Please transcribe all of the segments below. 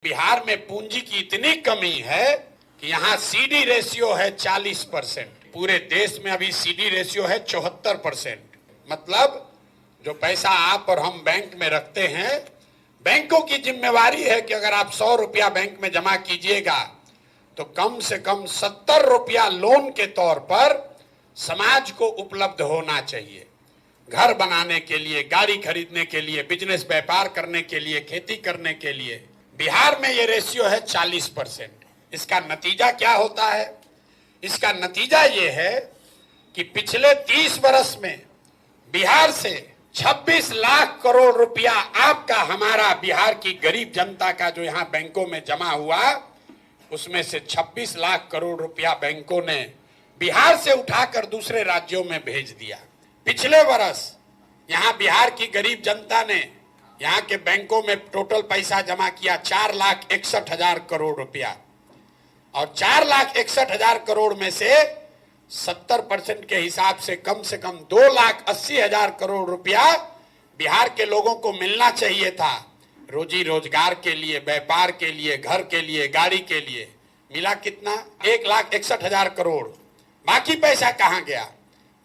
बिहार में पूंजी की इतनी कमी है कि यहाँ सीडी रेशियो है 40%। पूरे देश में अभी सीडी रेशियो है 74%। मतलब जो पैसा आप और हम बैंक में रखते हैं, बैंकों की जिम्मेवारी है कि अगर आप 100 रुपया बैंक में जमा कीजिएगा तो कम से कम 70 रुपया लोन के तौर पर समाज को उपलब्ध होना चाहिए। घर बनाने के लिए, गाड़ी खरीदने के लिए, बिजनेस व्यापार करने के लिए, खेती करने के लिए। बिहार में ये रेशियो है 40%। इसका नतीजा क्या होता है? इसका नतीजा ये है कि पिछले 30 वर्ष में बिहार से 26 लाख करोड़ रुपया आपका, हमारा, बिहार की गरीब जनता का जो यहाँ बैंकों में जमा हुआ, उसमें से 26 लाख करोड़ रुपया बैंकों ने बिहार से उठाकर दूसरे राज्यों में भेज दिया। पिछले वर्ष यहाँ बिहार की गरीब जनता ने यहाँ के बैंकों में टोटल पैसा जमा किया 4,61,000 करोड़ रुपया, और 4,61,000 करोड़ में से 70% के हिसाब से कम 2,80,000 करोड़ रुपया बिहार के लोगों को मिलना चाहिए था, रोजी रोजगार के लिए, व्यापार के लिए, घर के लिए, गाड़ी के लिए। मिला कितना? 1,61,000 करोड़। बाकी पैसा कहाँ गया?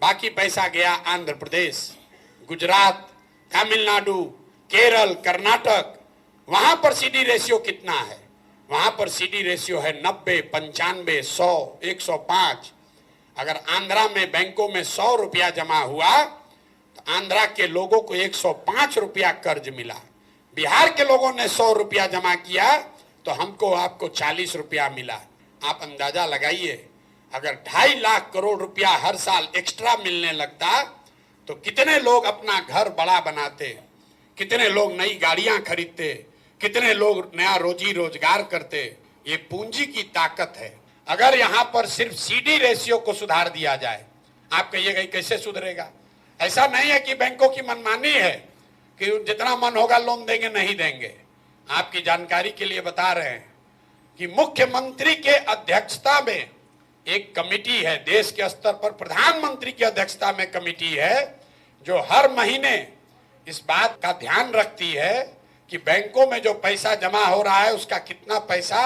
बाकी पैसा गया आंध्र प्रदेश, गुजरात, तमिलनाडु, केरल, कर्नाटक। वहां पर सीडी रेशियो कितना है? वहां पर सीडी रेशियो है 90, 95, 100, 105। अगर आंध्रा में बैंकों में 100 रुपया जमा हुआ तो आंध्रा के लोगों को 105 रुपया कर्ज मिला। बिहार के लोगों ने 100 रुपया जमा किया तो हमको, आपको 40 रुपया मिला। आप अंदाजा लगाइए, अगर 2.5 लाख करोड़ रुपया हर साल एक्स्ट्रा मिलने लगता तो कितने लोग अपना घर बड़ा बनाते, कितने लोग नई गाड़ियां खरीदते, कितने लोग नया रोजी रोजगार करते। ये पूंजी की ताकत है। अगर यहाँ पर सिर्फ सीडी रेशियो को सुधार दिया जाए, आप कहिएगा कैसे सुधरेगा? ऐसा नहीं है कि बैंकों की मनमानी है कि जितना मन होगा लोन देंगे, नहीं देंगे। आपकी जानकारी के लिए बता रहे हैं कि मुख्यमंत्री के अध्यक्षता में एक कमेटी है, देश के स्तर पर प्रधानमंत्री की अध्यक्षता में कमेटी है, जो हर महीने इस बात का ध्यान रखती है कि बैंकों में जो पैसा जमा हो रहा है उसका कितना पैसा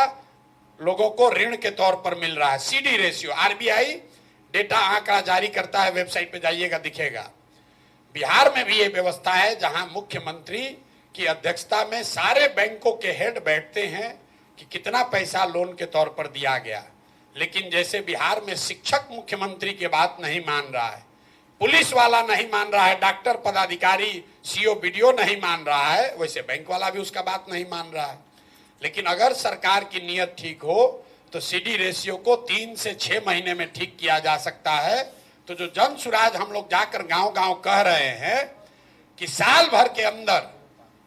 लोगों को ऋण के तौर पर मिल रहा है। सीडी रेशियो आरबीआई डेटा आंकड़ा जारी करता है, वेबसाइट पे जाइएगा दिखेगा। बिहार में भी ये व्यवस्था है जहां मुख्यमंत्री की अध्यक्षता में सारे बैंकों के हेड बैठते हैं कि कितना पैसा लोन के तौर पर दिया गया। लेकिन जैसे बिहार में शिक्षक मुख्यमंत्री की बात नहीं मान रहा है, पुलिस वाला नहीं मान रहा है, डॉक्टर, पदाधिकारी, सीओ, बीडीओ नहीं मान रहा है, वैसे बैंक वाला भी उसका बात नहीं मान रहा है। लेकिन अगर सरकार की नीयत ठीक हो तो सीडी रेशियो को 3 से 6 महीने में ठीक किया जा सकता है। तो जो जन सुराज हम लोग जाकर गांव-गांव कह रहे हैं कि साल भर के अंदर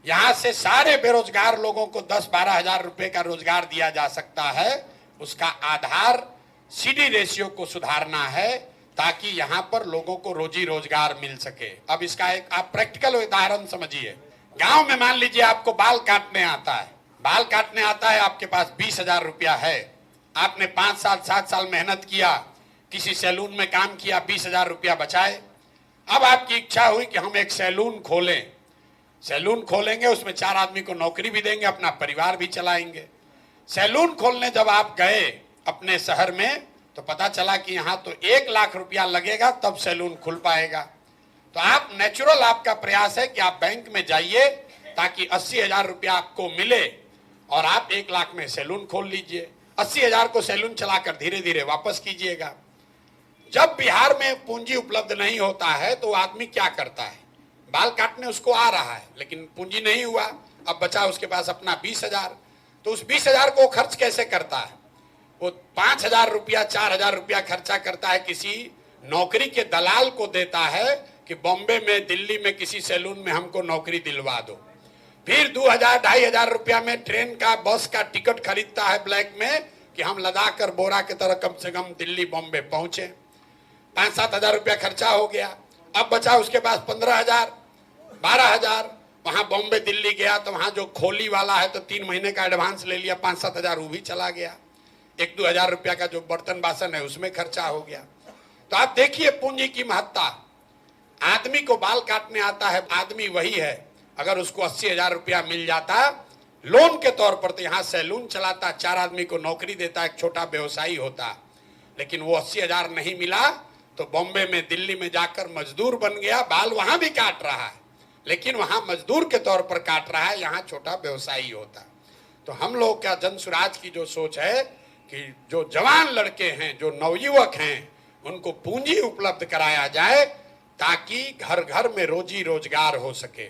यहाँ से सारे बेरोजगार लोगों को 10-12 हजार रुपए का रोजगार दिया जा सकता है, उसका आधार सीडी रेशियो को सुधारना है ताकि यहाँ पर लोगों को रोजी रोजगार मिल सके। अब इसका एक आप प्रैक्टिकल उदाहरण समझिए। गांव में मान लीजिए आपको बाल काटने आता है, बाल काटने आता है, आपके पास 20,000 रुपया है। आपने 5 साल 7 साल मेहनत किया, किसी सैलून में काम किया, 20,000 रुपया बचाए। अब आपकी इच्छा हुई कि हम एक सैलून खोलें। सैलून खोलेंगे, उसमें 4 आदमी को नौकरी भी देंगे, अपना परिवार भी चलाएंगे। सैलून खोलने जब आप गए अपने शहर में तो पता चला कि यहाँ तो 1 लाख रुपया लगेगा तब सैलून खुल पाएगा। तो आप नेचुरल, आपका प्रयास है कि आप बैंक में जाइए ताकि 80,000 रुपया आपको मिले और आप 1 लाख में सैलून खोल लीजिए। 80,000 को सैलून चलाकर धीरे धीरे वापस कीजिएगा। जब बिहार में पूंजी उपलब्ध नहीं होता है तो आदमी क्या करता है? बाल काटने उसको आ रहा है लेकिन पूंजी नहीं हुआ, अब बचा उसके पास अपना 20,000। तो उस 20,000 को खर्च कैसे करता है? वो 5,000 रुपया, 4,000 रुपया खर्चा करता है, किसी नौकरी के दलाल को देता है कि बॉम्बे में, दिल्ली में किसी सैलून में हमको नौकरी दिलवा दो। फिर 2,000-2,500 रुपया में ट्रेन का, बस का टिकट खरीदता है ब्लैक में कि हम लदाख और बोरा की तरह कम से कम दिल्ली, बॉम्बे पहुंचे। 5-7 हजार रुपया खर्चा हो गया। अब बचा उसके पास 15,000, 12,000। वहां बॉम्बे, दिल्ली गया तो वहां जो खोली वाला है तो 3 महीने का एडवांस ले लिया, 5-7 हजार वो भी चला गया। 1-2 हजार रुपया का जो बर्तन बासन है उसमें खर्चा हो गया। तो आप देखिए पूंजी की महत्ता। आदमी को बाल काटने आता है, आदमी वही है। अगर उसको 80,000 रुपया मिल जाता, लोन के तौर पर तो यहाँ सैलून चलाता, 4 आदमी को नौकरी देता, एक छोटा व्यवसायी होता, लेकिन वो 80,000 नहीं मिला तो बॉम्बे में, दिल्ली में जाकर मजदूर बन गया। बाल वहां भी काट रहा है, लेकिन वहां मजदूर के तौर पर काट रहा है, यहाँ छोटा व्यवसायी होता। तो हम लोग का जन सुराज की जो सोच है कि जो जवान लड़के हैं, जो नवयुवक हैं, उनको पूंजी उपलब्ध कराया जाए ताकि घर घर में रोजी रोजगार हो सके।